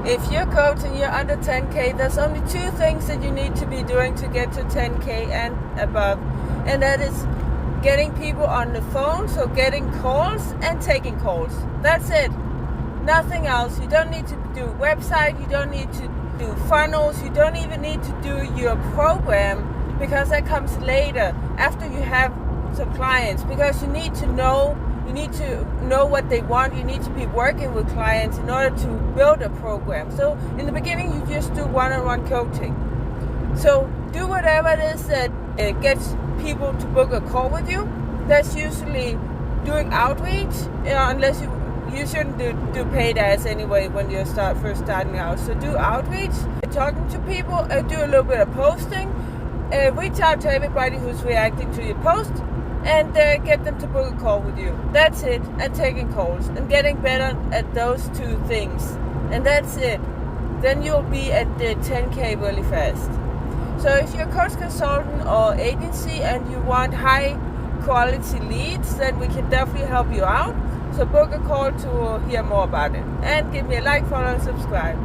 If you're coach and you're under 10K, there's only two things that you need to be doing to get to 10K and above. And that is getting people on the phone, so getting calls and taking calls. That's it. Nothing else. You don't need to do a website. You don't need to do funnels. You don't even need to do your program, because that comes later after you have some clients, because you need to know what they want. You need to be working with clients in order to build a program. So in the beginning, you just do one-on-one coaching. So do whatever it is that gets people to book a call with you. That's usually doing outreach, unless you shouldn't do paid ads anyway when you first starting out. So do outreach, talking to people, do a little bit of posting, reach out to everybody who's reacting to your post, and get them to book a call with you. That's it. And taking calls and getting better at those two things. And that's it. Then you'll be at the 10K really fast. So if you're a coach, consultant, or agency and you want high quality leads, then we can definitely help you out. So book a call to hear more about it. And give me a like, follow, and subscribe.